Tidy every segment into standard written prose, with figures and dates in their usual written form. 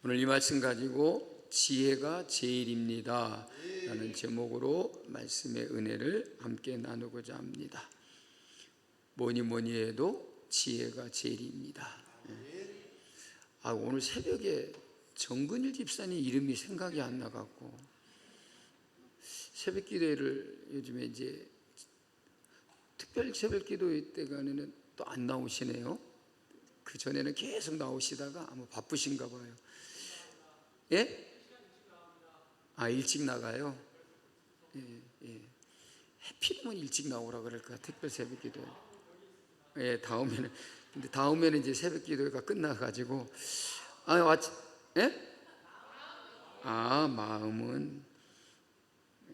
오늘 이 말씀 가지고 지혜가 제일입니다 라는 제목으로 말씀의 은혜를 함께 나누고자 합니다. 뭐니 해도 지혜가 제일입니다. 오늘 새벽에 정근일 집사님 이름이 생각이 안 나갖고 새벽 기도회를 요즘에 이제 특별 새벽 기도회 때가는 또 안 나오시네요. 그 전에는 계속 나오시다가 아마 바쁘신가 봐요. 예? 일찍 나가요? 예. 해필이면 일찍 나오라 그럴까, 특별 새벽 기도회. 예, 근데 다음에는 이제 새벽 기도회가 끝나가지고, 예?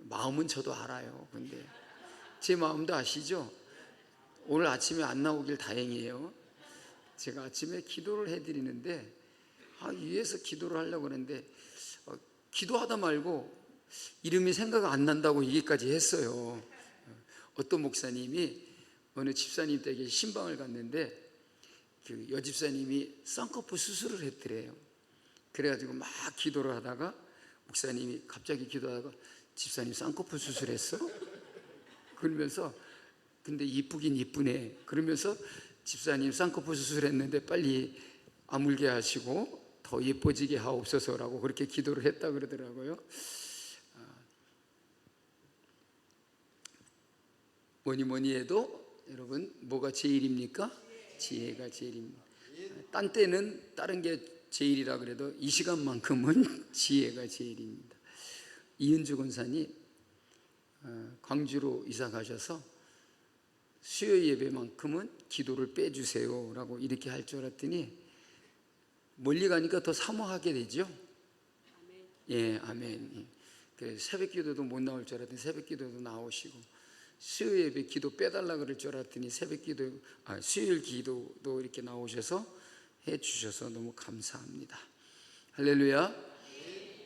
마음은 저도 알아요. 근데 제 마음도 아시죠? 오늘 아침에 안 나오길 다행이에요. 제가 아침에 기도를 해드리는데 위에서 기도를 하려고 하는데 기도하다 말고 이름이 생각 안 난다고 얘기까지 했어요. 어떤 목사님이 어느 집사님 댁에 신방을 갔는데 그 여집사님이 쌍꺼풀 수술을 했더래요. 그래가지고 막 기도를 하다가 목사님이 갑자기 기도하다가 집사님 쌍꺼풀 수술했어? 그러면서 근데 이쁘긴 이쁘네. 그러면서 집사님 쌍꺼풀 수술했는데 빨리 아물게 하시고 더 예뻐지게 하옵소서라고 그렇게 기도를 했다 그러더라고요. 뭐니 해도 여러분 뭐가 제일입니까? 지혜가 제일입니다. 딴 때는 다른 게 제일이라 그래도 이 시간만큼은 지혜가 제일입니다. 이은주 권사님 광주로 이사 가셔서 수요 예배만큼은 기도를 빼주세요 라고 이렇게 할 줄 알았더니 멀리 가니까 더 사모하게 되죠. 예, 아멘. 그래서 새벽 기도도 못 나올 줄 알았더니 새벽 기도도 나오시고, 수요 예배 기도 빼달라 그럴 줄 알았더니 수요일 기도도 이렇게 나오셔서 해주셔서 너무 감사합니다. 할렐루야.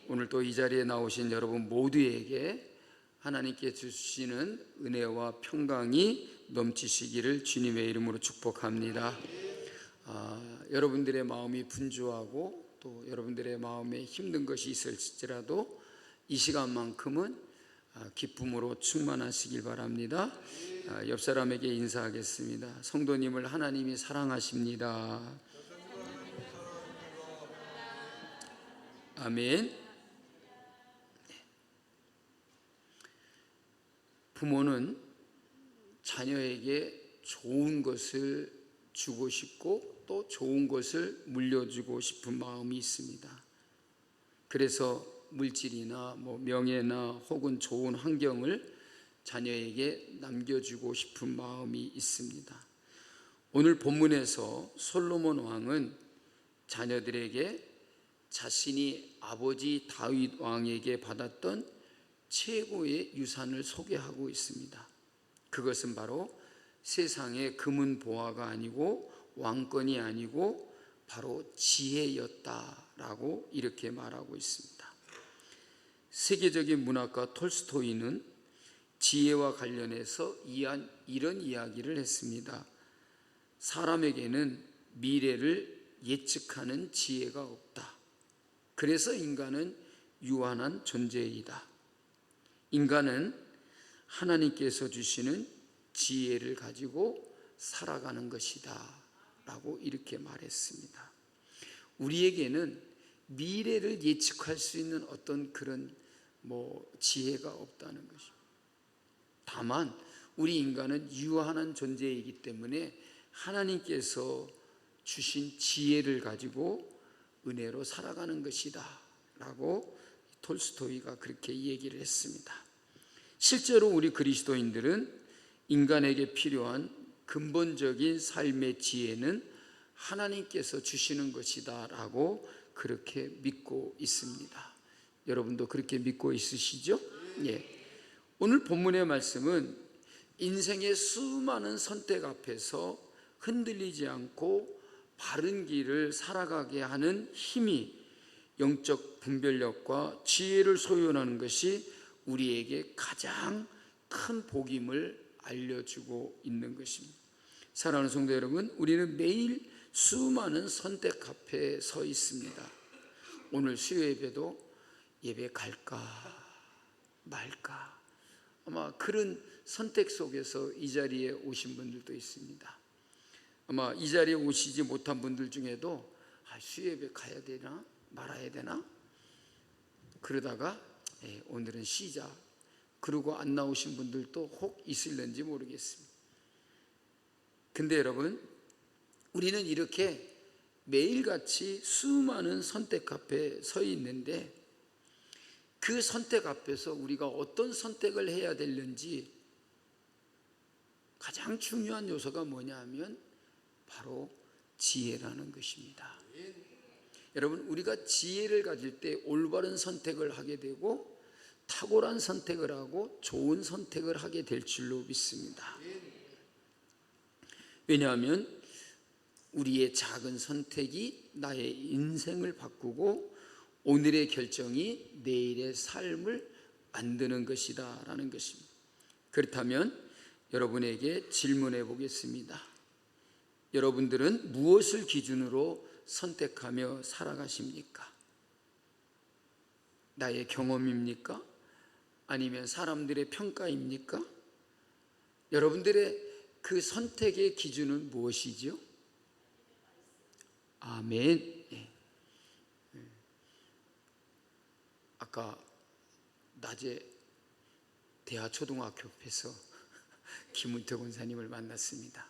오늘 또 이 자리에 나오신 여러분 모두에게 하나님께 주시는 은혜와 평강이 넘치시기를 주님의 이름으로 축복합니다. 여러분들의 마음이 분주하고 또 여러분들의 마음에 힘든 것이 있을지라도 이 시간만큼은 기쁨으로 충만하시길 바랍니다. 옆 사람에게 인사하겠습니다. 성도님을 하나님이 사랑하십니다. 아멘. 부모는 자녀에게 좋은 것을 주고 싶고 또 좋은 것을 물려주고 싶은 마음이 있습니다. 그래서 물질이나 명예나 혹은 좋은 환경을 자녀에게 남겨주고 싶은 마음이 있습니다. 오늘 본문에서 솔로몬 왕은 자녀들에게 자신이 아버지 다윗 왕에게 받았던 최고의 유산을 소개하고 있습니다. 그것은 바로 세상의 금은 보화가 아니고 왕권이 아니고 바로 지혜였다라고 이렇게 말하고 있습니다. 세계적인 문학가 톨스토이는 지혜와 관련해서 이런 이야기를 했습니다. 사람에게는 미래를 예측하는 지혜가 없다. 그래서 인간은 유한한 존재이다. 인간은 하나님께서 주시는 지혜를 가지고 살아가는 것이다 라고 이렇게 말했습니다. 우리에게는 미래를 예측할 수 있는 어떤 그런 지혜가 없다는 것입니다. 다만 우리 인간은 유한한 존재이기 때문에 하나님께서 주신 지혜를 가지고 은혜로 살아가는 것이다 라고 톨스토이가 그렇게 얘기를 했습니다. 실제로 우리 그리스도인들은 인간에게 필요한 근본적인 삶의 지혜는 하나님께서 주시는 것이다 라고 그렇게 믿고 있습니다. 여러분도 그렇게 믿고 있으시죠? 예. 오늘 본문의 말씀은 인생의 수많은 선택 앞에서 흔들리지 않고 바른 길을 살아가게 하는 힘이 영적 분별력과 지혜를 소유하는 것이 우리에게 가장 큰 복임을 알려주고 있는 것입니다. 사랑하는 성도 여러분, 우리는 매일 수많은 선택 앞에 서 있습니다. 오늘 수요 예배도 예배 갈까 말까, 아마 그런 선택 속에서 이 자리에 오신 분들도 있습니다. 아마 이 자리에 오시지 못한 분들 중에도 수요 예배 가야 되나 말아야 되나 그러다가 오늘은 쉬자 그러고 안 나오신 분들도 혹 있을는지 모르겠습니다. 근데 여러분, 우리는 이렇게 매일같이 수많은 선택 앞에 서 있는데 그 선택 앞에서 우리가 어떤 선택을 해야 되는지 가장 중요한 요소가 뭐냐 하면 바로 지혜라는 것입니다. 여러분, 우리가 지혜를 가질 때 올바른 선택을 하게 되고 탁월한 선택을 하고 좋은 선택을 하게 될 줄로 믿습니다. 왜냐하면 우리의 작은 선택이 나의 인생을 바꾸고 오늘의 결정이 내일의 삶을 만드는 것이다 라는 것입니다. 그렇다면 여러분에게 질문해 보겠습니다. 여러분들은 무엇을 기준으로 선택하며 살아가십니까? 나의 경험입니까? 아니면 사람들의 평가입니까? 여러분들의 그 선택의 기준은 무엇이죠? 아멘. 아까 낮에 대하초등학교 앞에서 김은태 권사님을 만났습니다.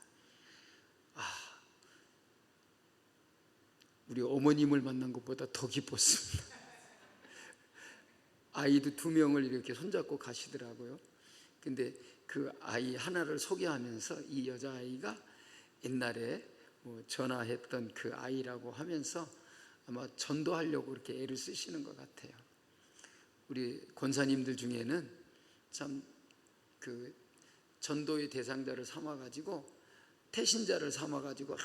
우리 어머님을 만난 것보다 더 기뻤습니다. 아이도 2명을 이렇게 손잡고 가시더라고요. 근데 그 아이 하나를 소개하면서 이 여자아이가 옛날에 전화했던 그 아이라고 하면서 아마 전도하려고 그렇게 애를 쓰시는 것 같아요. 우리 권사님들 중에는 참 그 전도의 대상자를 삼아가지고 태신자를 삼아가지고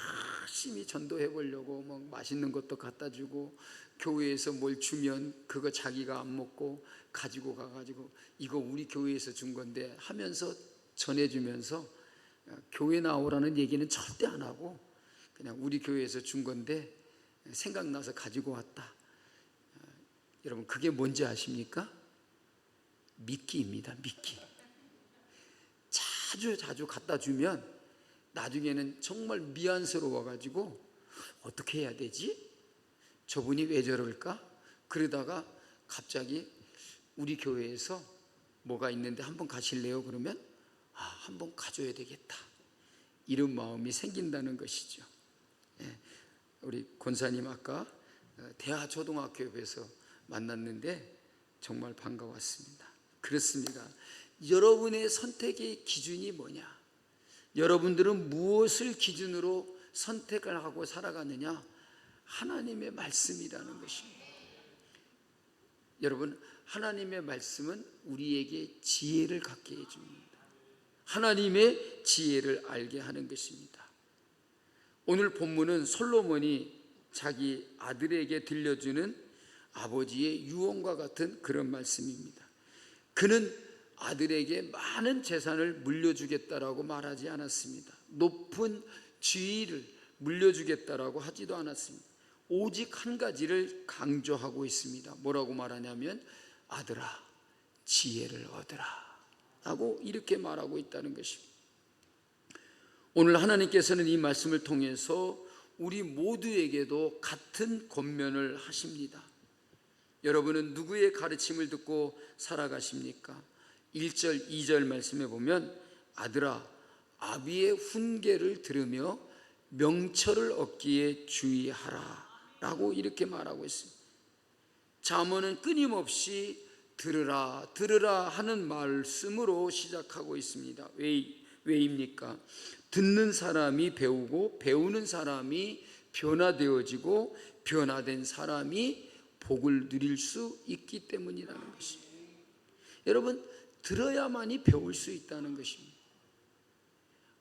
열심히 전도해 보려고 뭐 맛있는 것도 갖다 주고 교회에서 뭘 주면 그거 자기가 안 먹고 가지고 가가지고 이거 우리 교회에서 준 건데 하면서 전해주면서 교회 나오라는 얘기는 절대 안 하고 그냥 우리 교회에서 준 건데 생각나서 가지고 왔다. 여러분, 그게 뭔지 아십니까? 미끼입니다. 미끼. 자주 갖다 주면 나중에는 정말 미안스러워 가지고 어떻게 해야 되지? 저분이 왜 저럴까? 그러다가 갑자기 우리 교회에서 뭐가 있는데 한번 가실래요? 그러면 한번 가줘야 되겠다, 이런 마음이 생긴다는 것이죠. 우리 권사님 아까 대하초등학교 옆에서 만났는데 정말 반가웠습니다. 그렇습니다. 여러분의 선택의 기준이 뭐냐? 여러분들은 무엇을 기준으로 선택을 하고 살아가느냐? 하나님의 말씀이라는 것입니다. 여러분, 하나님의 말씀은 우리에게 지혜를 갖게 해줍니다. 하나님의 지혜를 알게 하는 것입니다. 오늘 본문은 솔로몬이 자기 아들에게 들려주는 아버지의 유언과 같은 그런 말씀입니다. 그는 아들에게 많은 재산을 물려주겠다라고 말하지 않았습니다. 높은 지위를 물려주겠다라고 하지도 않았습니다. 오직 한 가지를 강조하고 있습니다. 뭐라고 말하냐면 아들아, 지혜를 얻으라 라고 이렇게 말하고 있다는 것입니다. 오늘 하나님께서는 이 말씀을 통해서 우리 모두에게도 같은 권면을 하십니다. 여러분은 누구의 가르침을 듣고 살아가십니까? 1절, 2절 말씀에 보면 아들아, 아비의 훈계를 들으며 명철을 얻기에 주의하라 라고 이렇게 말하고 있습니다. 잠언은 끊임없이 들으라 들으라 하는 말씀으로 시작하고 있습니다. 왜입니까? 듣는 사람이 배우고 배우는 사람이 변화되어지고 변화된 사람이 복을 누릴 수 있기 때문이라는 것입니다. 여러분, 들어야만이 배울 수 있다는 것입니다.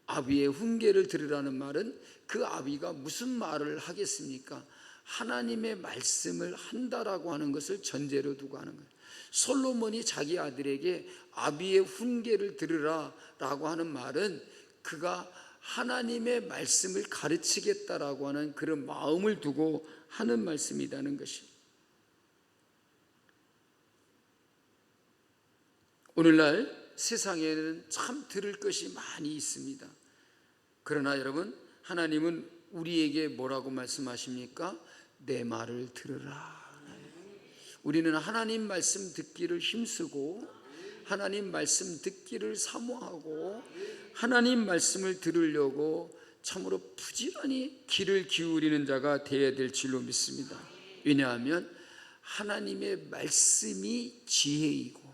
아비의 훈계를 들으라는 말은 그 아비가 무슨 말을 하겠습니까? 하나님의 말씀을 한다라고 하는 것을 전제로 두고 하는 거예요. 솔로몬이 자기 아들에게 아비의 훈계를 들으라라고 하는 말은 그가 하나님의 말씀을 가르치겠다라고 하는 그런 마음을 두고 하는 말씀이라는 것입니다. 오늘날 세상에는 참 들을 것이 많이 있습니다. 그러나 여러분, 하나님은 우리에게 뭐라고 말씀하십니까? 내 말을 들으라. 우리는 하나님 말씀 듣기를 힘쓰고 하나님 말씀 듣기를 사모하고 하나님 말씀을 들으려고 참으로 부지런히 귀를 기울이는 자가 되어야 될 줄로 믿습니다. 왜냐하면 하나님의 말씀이 지혜이고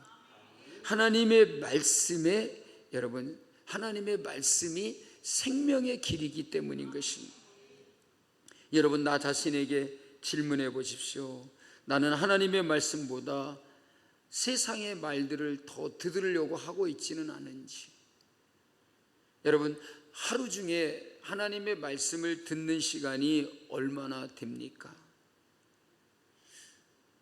하나님의 말씀에 여러분, 하나님의 말씀이 생명의 길이기 때문인 것입니다. 여러분, 나 자신에게 질문해 보십시오. 나는 하나님의 말씀보다 세상의 말들을 더 들으려고 하고 있지는 않은지. 여러분, 하루 중에 하나님의 말씀을 듣는 시간이 얼마나 됩니까?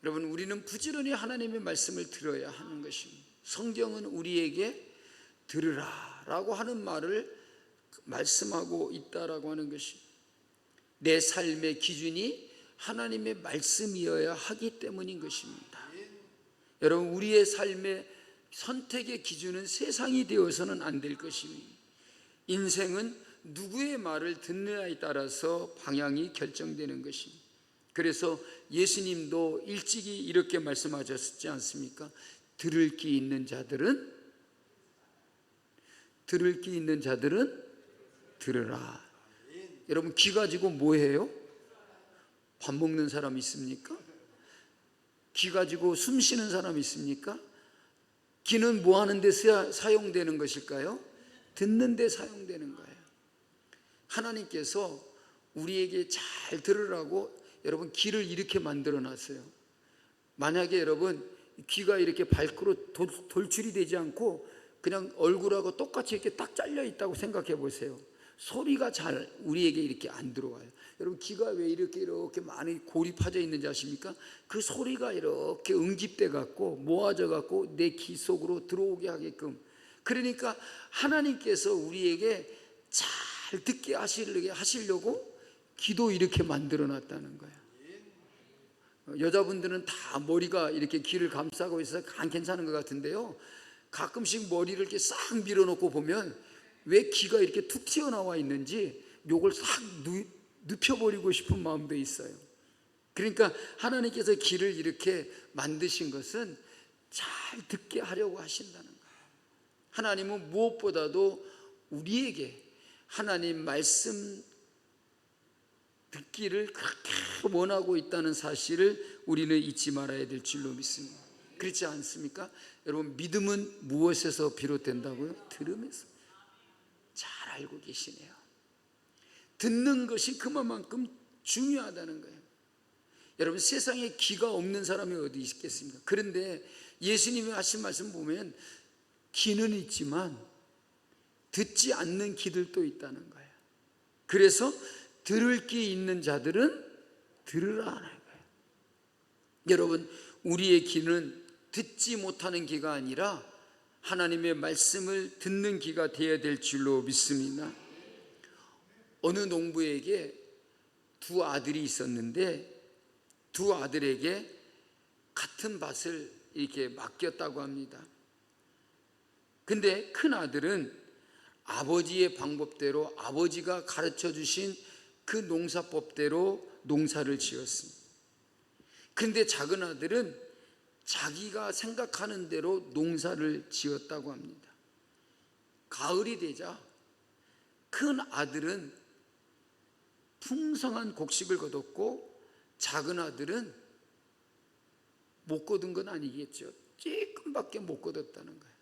여러분, 우리는 부지런히 하나님의 말씀을 들어야 하는 것입니다. 성경은 우리에게 들으라 라고 하는 말을 말씀하고 있다라고 하는 것입니다. 내 삶의 기준이 하나님의 말씀이어야 하기 때문인 것입니다. 여러분, 우리의 삶의 선택의 기준은 세상이 되어서는 안 될 것입니다. 인생은 누구의 말을 듣느냐에 따라서 방향이 결정되는 것입니다. 그래서 예수님도 일찍이 이렇게 말씀하셨지 않습니까? 들을 귀 있는 자들은 들으라. 여러분, 귀 가지고 뭐 해요? 밥 먹는 사람 있습니까? 귀 가지고 숨 쉬는 사람 있습니까? 귀는 뭐 하는 데 사용되는 것일까요? 듣는 데 사용되는 거예요. 하나님께서 우리에게 잘 들으라고 여러분 귀를 이렇게 만들어 놨어요. 만약에 여러분 귀가 이렇게 밖으로 돌출이 되지 않고 그냥 얼굴하고 똑같이 이렇게 딱 잘려 있다고 생각해 보세요. 소리가 잘 우리에게 이렇게 안 들어와요. 여러분, 귀가 왜 이렇게 많이 골이 파져 있는지 아십니까? 그 소리가 이렇게 응집돼 갖고 모아져 갖고 내 귀 속으로 들어오게 하게끔. 그러니까 하나님께서 우리에게 잘 듣게 하시려고 귀도 이렇게 만들어 놨다는 거예요. 여자분들은 다 머리가 이렇게 귀를 감싸고 있어서 안 괜찮은 것 같은데요, 가끔씩 머리를 이렇게 싹 밀어놓고 보면 왜 귀가 이렇게 툭 튀어나와 있는지 요걸 싹 눕혀버리고 싶은 마음도 있어요. 그러니까 하나님께서 귀를 이렇게 만드신 것은 잘 듣게 하려고 하신다는 거예요. 하나님은 무엇보다도 우리에게 하나님 말씀 듣기를 그렇게 원하고 있다는 사실을 우리는 잊지 말아야 될 줄로 믿습니다. 그렇지 않습니까? 여러분, 믿음은 무엇에서 비롯된다고요? 들음에서. 잘 알고 계시네요. 듣는 것이 그만큼 중요하다는 거예요. 여러분, 세상에 귀가 없는 사람이 어디 있겠습니까? 그런데 예수님이 하신 말씀 보면 귀는 있지만 듣지 않는 귀들도 있다는 거예요. 그래서 들을 귀 있는 자들은 들으라 하는 거예요. 여러분, 우리의 귀는 듣지 못하는 귀가 아니라 하나님의 말씀을 듣는 귀가 되어야 될 줄로 믿습니다. 어느 농부에게 두 아들이 있었는데 두 아들에게 같은 밭을 이렇게 맡겼다고 합니다. 근데 큰 아들은 아버지의 방법대로 아버지가 가르쳐 주신 그 농사법대로 농사를 지었습니다. 그런데 작은 아들은 자기가 생각하는 대로 농사를 지었다고 합니다. 가을이 되자 큰 아들은 풍성한 곡식을 거뒀고 작은 아들은 못 거둔 건 아니겠죠. 조금밖에 못 거뒀다는 거예요.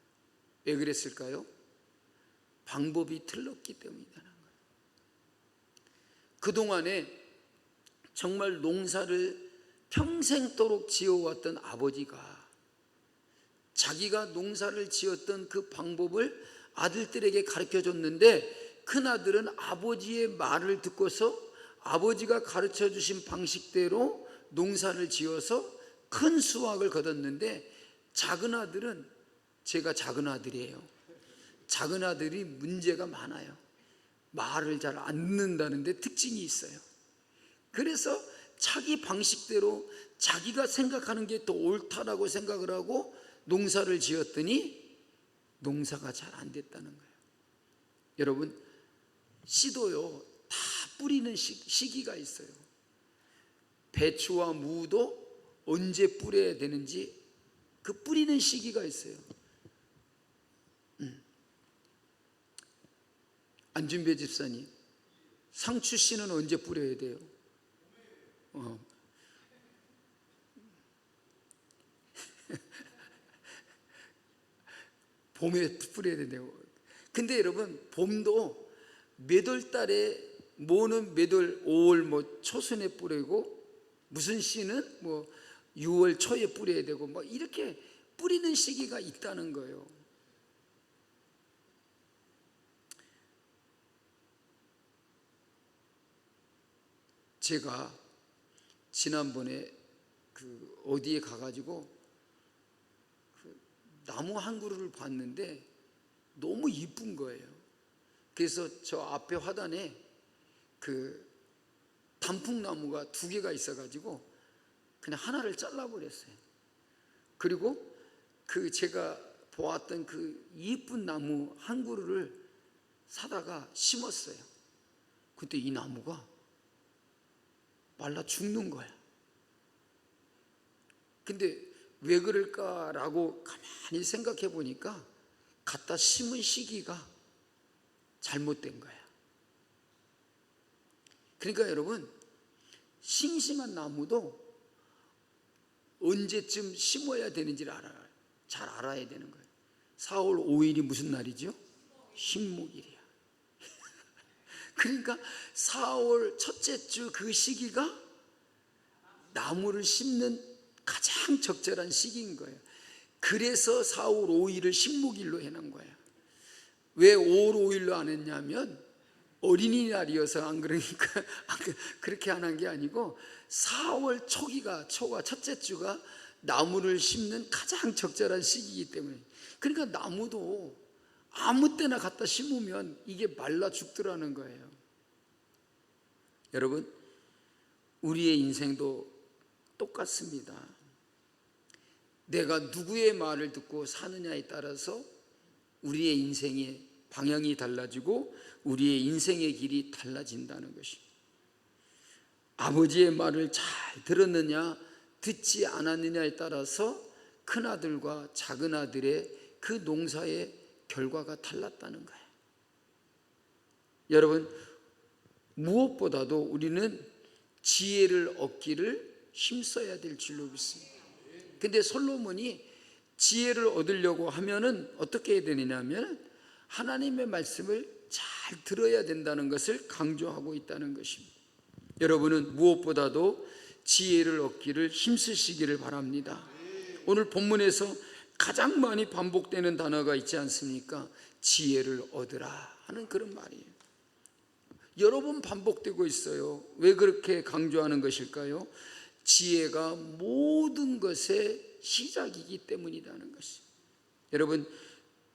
왜 그랬을까요? 방법이 틀렸기 때문이라는 거예요. 그동안에 정말 농사를 평생도록 지어왔던 아버지가 자기가 농사를 지었던 그 방법을 아들들에게 가르쳐 줬는데 큰아들은 아버지의 말을 듣고서 아버지가 가르쳐 주신 방식대로 농사를 지어서 큰 수확을 거뒀는데 작은 아들은, 제가 작은 아들이에요. 작은 아들이 문제가 많아요. 말을 잘 안 듣는다는데 특징이 있어요. 그래서 자기 방식대로 자기가 생각하는 게 더 옳다라고 생각을 하고 농사를 지었더니 농사가 잘 안 됐다는 거예요. 여러분, 씨도요 다 뿌리는 시기가 있어요. 배추와 무도 언제 뿌려야 되는지 그 뿌리는 시기가 있어요. 안준배 집사님, 상추 씨는 언제 뿌려야 돼요? 봄에 뿌려야 된다고. 근데 여러분, 봄도 몇 월 달에, 뭐는 몇 월, 5월 뭐 초순에 뿌리고, 무슨 씨는 뭐 6월 초에 뿌려야 되고, 뭐 이렇게 뿌리는 시기가 있다는 거예요. 제가 지난번에 그 어디에 가가지고 그 나무 한 그루를 봤는데 너무 이쁜 거예요. 그래서 저 앞에 화단에 그 단풍나무가 2개가 있어가지고 그냥 하나를 잘라버렸어요. 그리고 그 제가 보았던 그 이쁜 나무 한 그루를 사다가 심었어요. 근데 이 나무가 말라 죽는 거야. 근데 왜 그럴까라고 가만히 생각해 보니까 갖다 심은 시기가 잘못된 거야. 그러니까 여러분, 싱싱한 나무도 언제쯤 심어야 되는지를 잘 알아야 되는 거예요. 4월 5일이 무슨 날이죠? 식목일이야. 그러니까 4월 첫째 주 그 시기가 나무를 심는 가장 적절한 시기인 거예요. 그래서 4월 5일을 식목일로 해놓은 거예요. 왜 5월 5일로 안 했냐면 어린이날이어서 안 그러니까 그렇게 안 한 게 아니고 4월 초가 첫째 주가 나무를 심는 가장 적절한 시기이기 때문에. 그러니까 나무도 아무 때나 갖다 심으면 이게 말라 죽더라는 거예요. 여러분, 우리의 인생도 똑같습니다. 내가 누구의 말을 듣고 사느냐에 따라서 우리의 인생의 방향이 달라지고 우리의 인생의 길이 달라진다는 것입니다. 아버지의 말을 잘 들었느냐 듣지 않았느냐에 따라서 큰아들과 작은아들의 그 농사의 결과가 달랐다는 거예요. 여러분, 무엇보다도 우리는 지혜를 얻기를 힘써야 될 줄로 믿습니다. 근데 솔로몬이 지혜를 얻으려고 하면은 어떻게 해야 되느냐면 하나님의 말씀을 잘 들어야 된다는 것을 강조하고 있다는 것입니다. 여러분은 무엇보다도 지혜를 얻기를 힘쓰시기를 바랍니다. 오늘 본문에서 가장 많이 반복되는 단어가 있지 않습니까? 지혜를 얻으라 하는 그런 말이에요. 여러 번 반복되고 있어요. 왜 그렇게 강조하는 것일까요? 지혜가 모든 것의 시작이기 때문이라는 것이. 여러분,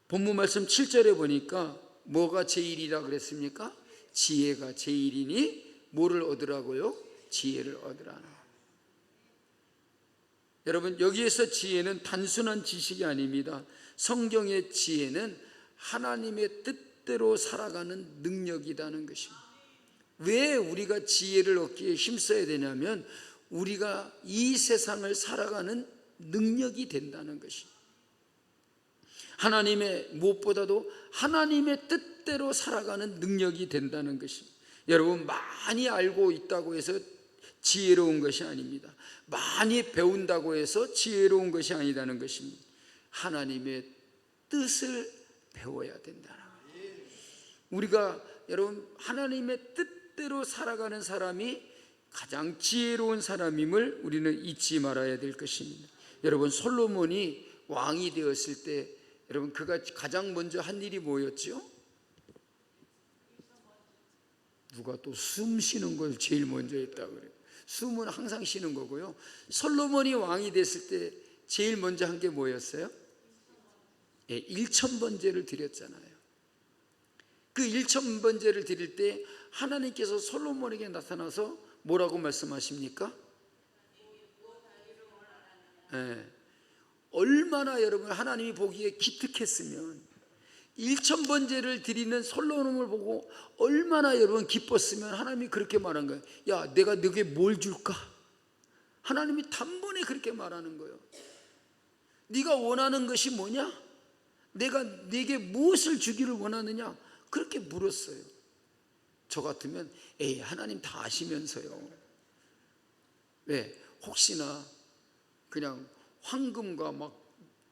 본문 말씀 7절에 보니까 뭐가 제일이라 그랬습니까? 지혜가 제일이니 뭐를 얻으라고요? 지혜를 얻으라. 여러분, 여기에서 지혜는 단순한 지식이 아닙니다. 성경의 지혜는 하나님의 뜻대로 살아가는 능력이라는 것입니다. 왜 우리가 지혜를 얻기에 힘써야 되냐면 우리가 이 세상을 살아가는 능력이 된다는 것입니다. 무엇보다도 하나님의 뜻대로 살아가는 능력이 된다는 것입니다. 여러분, 많이 알고 있다고 해서 지혜로운 것이 아닙니다. 많이 배운다고 해서 지혜로운 것이 아니라는 것입니다. 하나님의 뜻을 배워야 된다는 거예요. 우리가 여러분 하나님의 뜻대로 살아가는 사람이 가장 지혜로운 사람임을 우리는 잊지 말아야 될 것입니다. 여러분, 솔로몬이 왕이 되었을 때 여러분 그가 가장 먼저 한 일이 뭐였죠? 누가 또 숨 쉬는 걸 제일 먼저 했다고 그래요. 숨은 항상 쉬는 거고요. 솔로몬이 왕이 됐을 때 제일 먼저 한 게 뭐였어요? 1,000번제를 드렸잖아요. 그 1,000번제를 드릴 때 하나님께서 솔로몬에게 나타나서 뭐라고 말씀하십니까? 얼마나 여러분 하나님이 보기에 기특했으면 일천번제를 드리는 솔로몬을 보고 얼마나 여러분 기뻤으면 하나님이 그렇게 말한 거예요. 야, 내가 너에게 뭘 줄까? 하나님이 단번에 그렇게 말하는 거예요. 네가 원하는 것이 뭐냐? 내가 네게 무엇을 주기를 원하느냐? 그렇게 물었어요. 저 같으면 에이, 하나님 다 아시면서요. 왜? 혹시나 그냥 황금과 막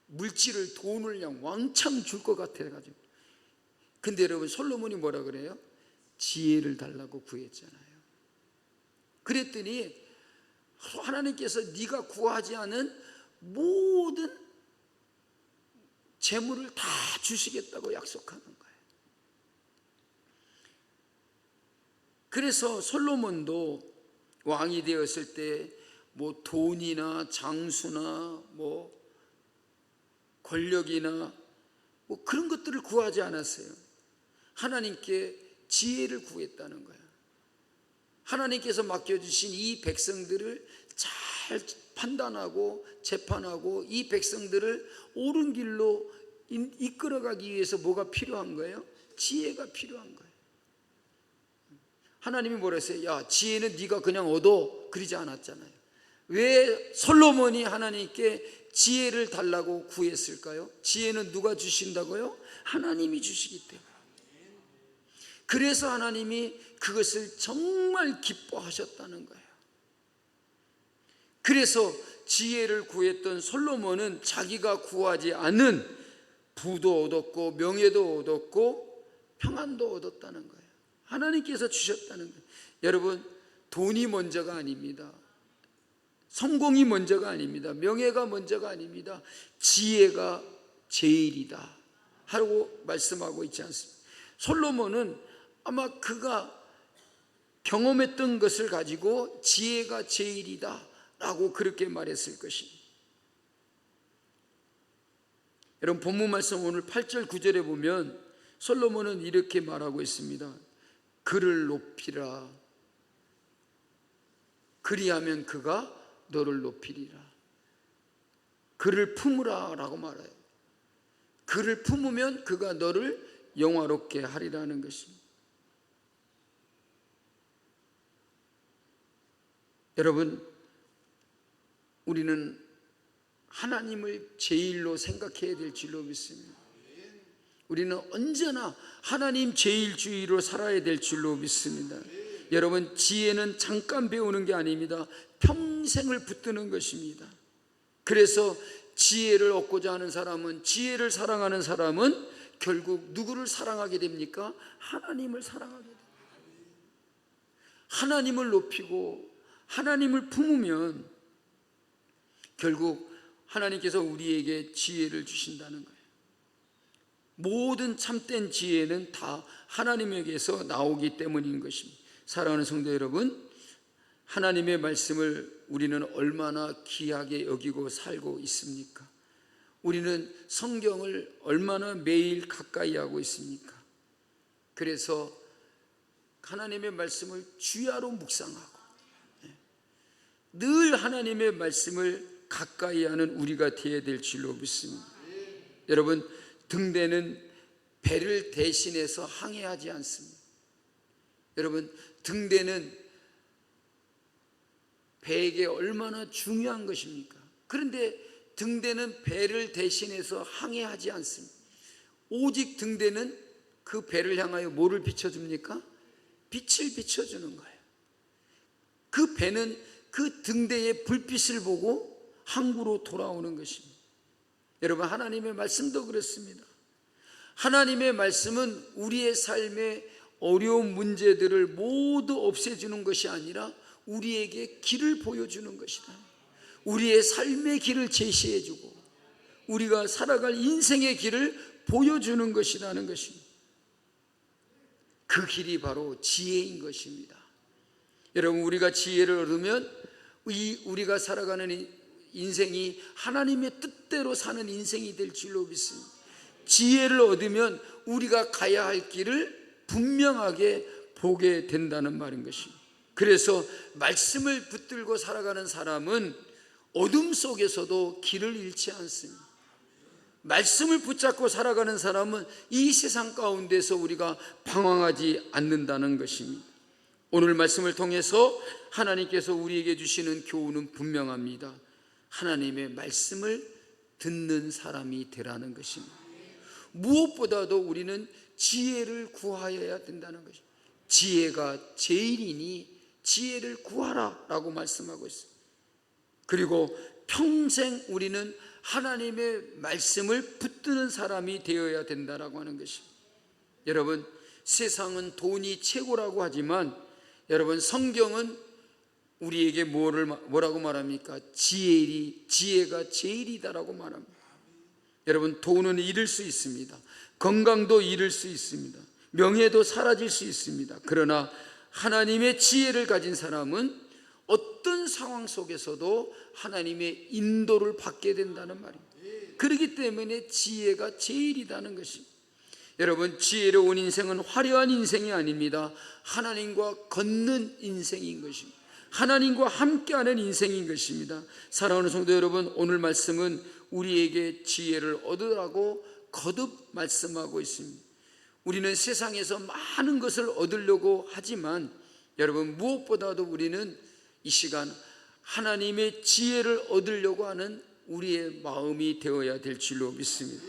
물질을, 돈을 그냥 왕창 줄 것 같아가지고. 근데 여러분, 솔로몬이 뭐라 그래요? 지혜를 달라고 구했잖아요. 그랬더니 하나님께서 네가 구하지 않은 모든 재물을 다 주시겠다고 약속하는 거예요. 그래서 솔로몬도 왕이 되었을 때 뭐 돈이나 장수나 뭐 권력이나 뭐 그런 것들을 구하지 않았어요. 하나님께 지혜를 구했다는 거예요. 하나님께서 맡겨주신 이 백성들을 잘 판단하고 재판하고 이 백성들을 옳은 길로 이끌어가기 위해서 뭐가 필요한 거예요? 지혜가 필요한 거예요. 하나님이 뭐라 했어요? 야, 지혜는 네가 그냥 얻어, 그러지 않았잖아요. 왜 솔로몬이 하나님께 지혜를 달라고 구했을까요? 지혜는 누가 주신다고요? 하나님이 주시기 때문에. 그래서 하나님이 그것을 정말 기뻐하셨다는 거예요. 그래서 지혜를 구했던 솔로몬은 자기가 구하지 않은 부도 얻었고 명예도 얻었고 평안도 얻었다는 거예요. 하나님께서 주셨다는 거예요. 여러분, 돈이 먼저가 아닙니다. 성공이 먼저가 아닙니다. 명예가 먼저가 아닙니다. 지혜가 제일이다 하고 말씀하고 있지 않습니까? 솔로몬은 아마 그가 경험했던 것을 가지고 지혜가 제일이다 라고 그렇게 말했을 것입니다. 여러분, 본문 말씀 오늘 8절 9절에 보면 솔로몬은 이렇게 말하고 있습니다. 그를 높이라. 그리하면 그가 너를 높이리라. 그를 품으라 라고 말해요. 그를 품으면 그가 너를 영화롭게 하리라는 것입니다. 여러분, 우리는 하나님을 제일로 생각해야 될 줄로 믿습니다. 우리는 언제나 하나님 제일주의로 살아야 될 줄로 믿습니다. 여러분, 지혜는 잠깐 배우는 게 아닙니다. 평생을 붙드는 것입니다. 그래서 지혜를 얻고자 하는 사람은, 지혜를 사랑하는 사람은 결국 누구를 사랑하게 됩니까? 하나님을 사랑하게 됩니다. 하나님을 높이고 하나님을 품으면 결국 하나님께서 우리에게 지혜를 주신다는 거예요. 모든 참된 지혜는 다 하나님에게서 나오기 때문인 것입니다. 사랑하는 성도 여러분, 하나님의 말씀을 우리는 얼마나 귀하게 여기고 살고 있습니까? 우리는 성경을 얼마나 매일 가까이 하고 있습니까? 그래서 하나님의 말씀을 주야로 묵상하고 늘 하나님의 말씀을 가까이 하는 우리가 되어야 될 줄로 믿습니다. 여러분, 등대는 배를 대신해서 항해하지 않습니다. 여러분, 등대는 배에게 얼마나 중요한 것입니까? 그런데 등대는 배를 대신해서 항해하지 않습니다. 오직 등대는 그 배를 향하여 뭐를 비춰줍니까? 빛을 비춰주는 거예요. 그 배는 그 등대의 불빛을 보고 항구로 돌아오는 것입니다. 여러분, 하나님의 말씀도 그렇습니다. 하나님의 말씀은 우리의 삶의 어려운 문제들을 모두 없애주는 것이 아니라 우리에게 길을 보여주는 것이다. 우리의 삶의 길을 제시해주고 우리가 살아갈 인생의 길을 보여주는 것이라는 것입니다. 그 길이 바로 지혜인 것입니다. 여러분, 우리가 지혜를 얻으면 우리가 살아가는 인생이 하나님의 뜻대로 사는 인생이 될 줄로 믿습니다. 지혜를 얻으면 우리가 가야 할 길을 분명하게 보게 된다는 말인 것입니다. 그래서 말씀을 붙들고 살아가는 사람은 어둠 속에서도 길을 잃지 않습니다. 말씀을 붙잡고 살아가는 사람은 이 세상 가운데서 우리가 방황하지 않는다는 것입니다. 오늘 말씀을 통해서 하나님께서 우리에게 주시는 교훈은 분명합니다. 하나님의 말씀을 듣는 사람이 되라는 것입니다. 무엇보다도 우리는 지혜를 구하여야 된다는 것입니다. 지혜가 제일이니 지혜를 구하라 라고 말씀하고 있습니다. 그리고 평생 우리는 하나님의 말씀을 붙드는 사람이 되어야 된다라고 하는 것입니다. 여러분, 세상은 돈이 최고라고 하지만 여러분, 성경은 우리에게 뭐라고 말합니까? 지혜가 제일이다라고 말합니다. 여러분, 돈은 잃을 수 있습니다. 건강도 잃을 수 있습니다. 명예도 사라질 수 있습니다. 그러나 하나님의 지혜를 가진 사람은 어떤 상황 속에서도 하나님의 인도를 받게 된다는 말입니다. 그렇기 때문에 지혜가 제일이라는 것입니다. 여러분, 지혜로운 인생은 화려한 인생이 아닙니다. 하나님과 걷는 인생인 것입니다. 하나님과 함께하는 인생인 것입니다. 사랑하는 성도 여러분, 오늘 말씀은 우리에게 지혜를 얻으라고 거듭 말씀하고 있습니다. 우리는 세상에서 많은 것을 얻으려고 하지만 여러분, 무엇보다도 우리는 이 시간 하나님의 지혜를 얻으려고 하는 우리의 마음이 되어야 될 줄로 믿습니다.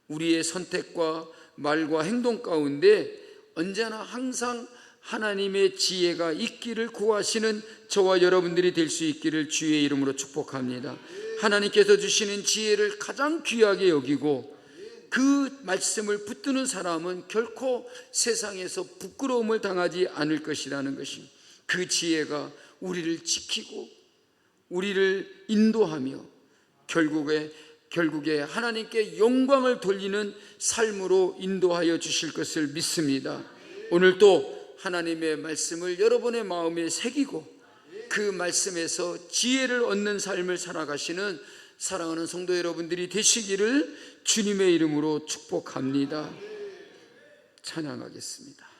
우리의 선택과 말과 행동 가운데 언제나 항상 하나님의 지혜가 있기를 구하시는 저와 여러분들이 될 수 있기를 주의 이름으로 축복합니다. 하나님께서 주시는 지혜를 가장 귀하게 여기고 그 말씀을 붙드는 사람은 결코 세상에서 부끄러움을 당하지 않을 것이라는 것입니다. 그 지혜가 우리를 지키고 우리를 인도하며 결국에 하나님께 영광을 돌리는 삶으로 인도하여 주실 것을 믿습니다. 오늘도 하나님의 말씀을 여러분의 마음에 새기고 그 말씀에서 지혜를 얻는 삶을 살아가시는 사랑하는 성도 여러분들이 되시기를 주님의 이름으로 축복합니다. 찬양하겠습니다.